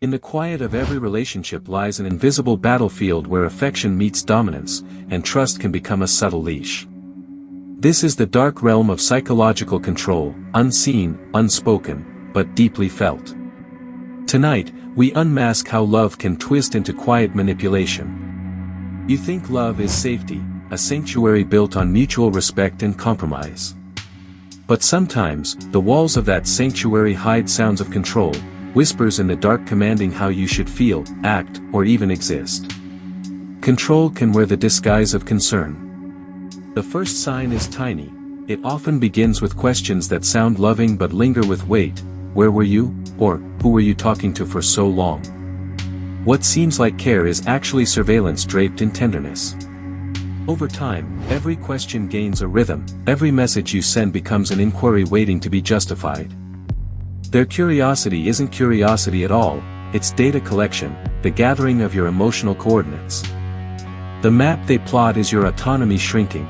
In the quiet of every relationship lies an invisible battlefield where affection meets dominance, and trust can become a subtle leash. This is the dark realm of psychological control, unseen, unspoken, but deeply felt. Tonight, we unmask how love can twist into quiet manipulation. You think love is safety, a sanctuary built on mutual respect and compromise. But sometimes, the walls of that sanctuary hide sounds of control, whispers in the dark commanding how you should feel, act, or even exist. Control can wear the disguise of concern. The first sign is tiny. It often begins with questions that sound loving but linger with weight. Where were you? Or, who were you talking to for so long? What seems like care is actually surveillance draped in tenderness. Over time, every question gains a rhythm, every message you send becomes an inquiry waiting to be justified. Their curiosity isn't curiosity at all, it's data collection, the gathering of your emotional coordinates. The map they plot is your autonomy shrinking.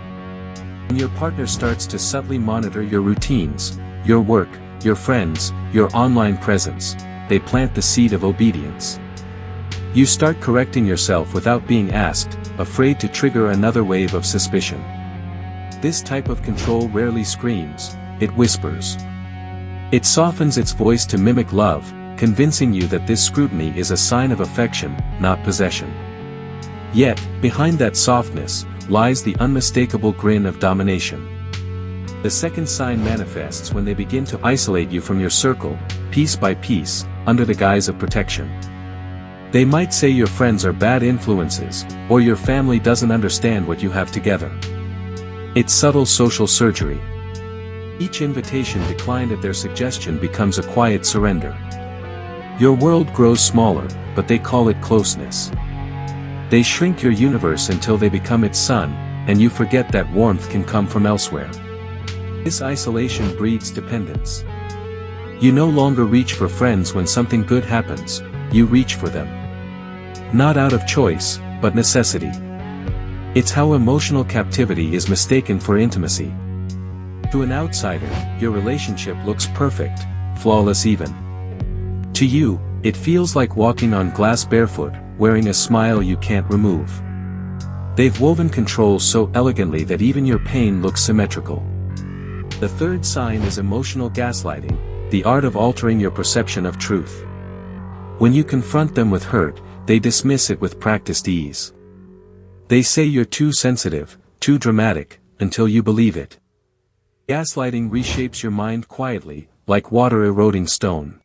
When your partner starts to subtly monitor your routines, your work, your friends, your online presence, they plant the seed of obedience. You start correcting yourself without being asked, afraid to trigger another wave of suspicion. This type of control rarely screams, it whispers. It softens its voice to mimic love, convincing you that this scrutiny is a sign of affection, not possession. Yet, behind that softness, lies the unmistakable grin of domination. The second sign manifests when they begin to isolate you from your circle, piece by piece, under the guise of protection. They might say your friends are bad influences, or your family doesn't understand what you have together. It's subtle social surgery. Each invitation declined at their suggestion becomes a quiet surrender. Your world grows smaller, but they call it closeness. They shrink your universe until they become its sun, and you forget that warmth can come from elsewhere. This isolation breeds dependence. You no longer reach for friends when something good happens, you reach for them. Not out of choice, but necessity. It's how emotional captivity is mistaken for intimacy. To an outsider, your relationship looks perfect, flawless even. To you, it feels like walking on glass barefoot, wearing a smile you can't remove. They've woven control so elegantly that even your pain looks symmetrical. The third sign is emotional gaslighting, the art of altering your perception of truth. When you confront them with hurt, they dismiss it with practiced ease. They say you're too sensitive, too dramatic, until you believe it. Gaslighting reshapes your mind quietly, like water eroding stone.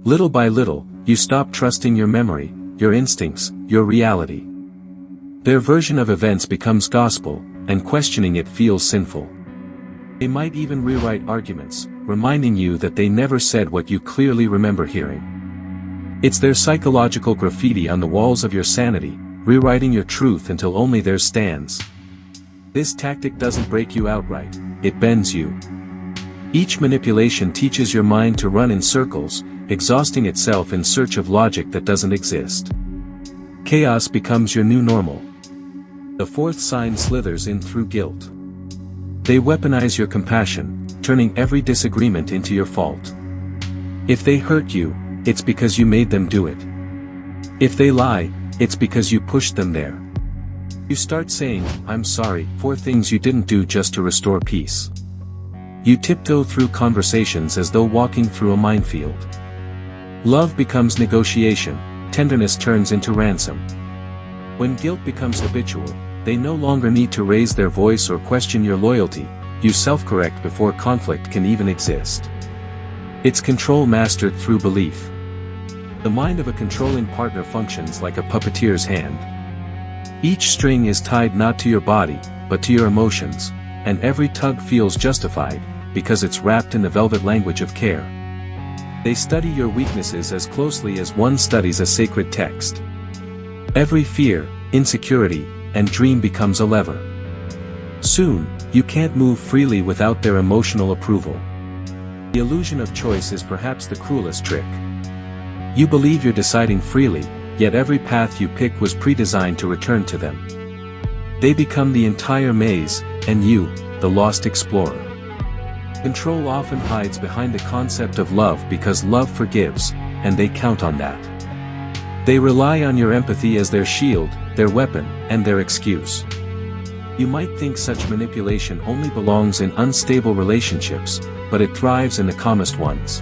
Little by little, you stop trusting your memory, your instincts, your reality. Their version of events becomes gospel, and questioning it feels sinful. They might even rewrite arguments, reminding you that they never said what you clearly remember hearing. It's their psychological graffiti on the walls of your sanity, rewriting your truth until only theirs stands. This tactic doesn't break you outright, it bends you. Each manipulation teaches your mind to run in circles, exhausting itself in search of logic that doesn't exist. Chaos becomes your new normal. The fourth sign slithers in through guilt. They weaponize your compassion, turning every disagreement into your fault. If they hurt you, it's because you made them do it. If they lie, it's because you pushed them there. You start saying, "I'm sorry," for things you didn't do just to restore peace. You tiptoe through conversations as though walking through a minefield. Love becomes negotiation, tenderness turns into ransom. When guilt becomes habitual, they no longer need to raise their voice or question your loyalty, you self-correct before conflict can even exist. It's control mastered through belief. The mind of a controlling partner functions like a puppeteer's hand. Each string is tied not to your body, but to your emotions, and every tug feels justified, because it's wrapped in the velvet language of care. They study your weaknesses as closely as one studies a sacred text. Every fear, insecurity, and dream becomes a lever. Soon, you can't move freely without their emotional approval. The illusion of choice is perhaps the cruelest trick. You believe you're deciding freely, yet every path you pick was pre-designed to return to them. They become the entire maze, and you, the lost explorer. Control often hides behind the concept of love because love forgives, and they count on that. They rely on your empathy as their shield, their weapon, and their excuse. You might think such manipulation only belongs in unstable relationships, but it thrives in the calmest ones.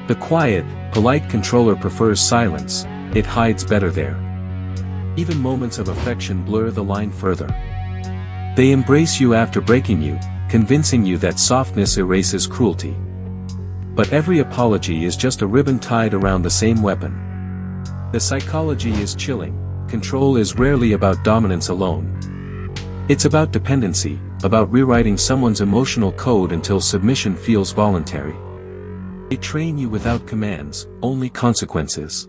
The quiet, polite controller prefers silence, it hides better there. Even moments of affection blur the line further. They embrace you after breaking you, convincing you that softness erases cruelty. But every apology is just a ribbon tied around the same weapon. The psychology is chilling. Control is rarely about dominance alone. It's about dependency, about rewriting someone's emotional code until submission feels voluntary. They train you without commands, only consequences.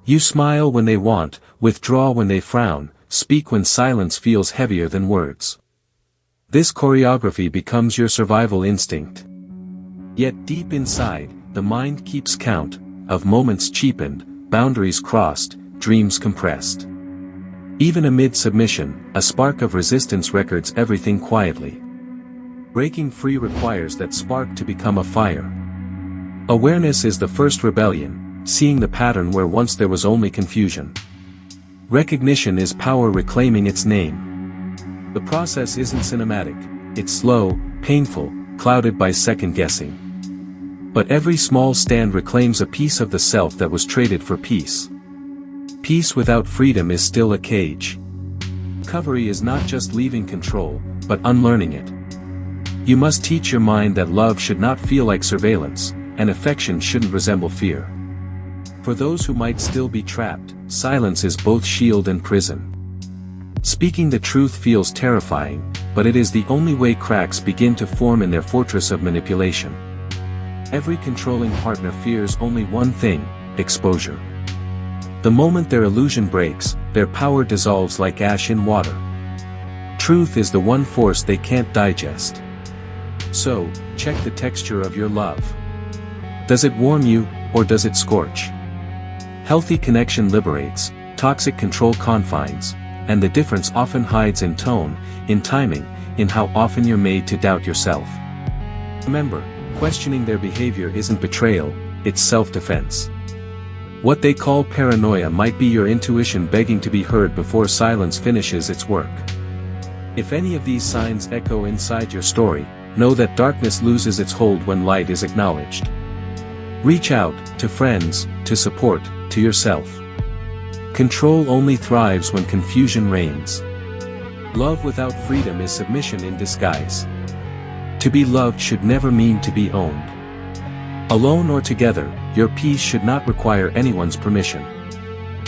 You smile when they want, withdraw when they frown, speak when silence feels heavier than words. This choreography becomes your survival instinct. Yet deep inside, the mind keeps count of moments cheapened, boundaries crossed, dreams compressed. Even amid submission, a spark of resistance records everything quietly. Breaking free requires that spark to become a fire. Awareness is the first rebellion, seeing the pattern where once there was only confusion. Recognition is power reclaiming its name. The process isn't cinematic, it's slow, painful, clouded by second-guessing. But every small stand reclaims a piece of the self that was traded for peace. Peace without freedom is still a cage. Recovery is not just leaving control, but unlearning it. You must teach your mind that love should not feel like surveillance, and affection shouldn't resemble fear. For those who might still be trapped, silence is both shield and prison. Speaking the truth feels terrifying, but it is the only way cracks begin to form in their fortress of manipulation. Every controlling partner fears only one thing: exposure. The moment their illusion breaks, their power dissolves like ash in water. Truth is the one force they can't digest. So, check the texture of your love. Does it warm you, or does it scorch? Healthy connection liberates, toxic control confines, and the difference often hides in tone, in timing, in how often you're made to doubt yourself. Remember, questioning their behavior isn't betrayal, it's self-defense. What they call paranoia might be your intuition begging to be heard before silence finishes its work. If any of these signs echo inside your story, know that darkness loses its hold when light is acknowledged. Reach out, to friends, to support, to yourself. Control only thrives when confusion reigns. Love without freedom is submission in disguise. To be loved should never mean to be owned. Alone or together, your peace should not require anyone's permission.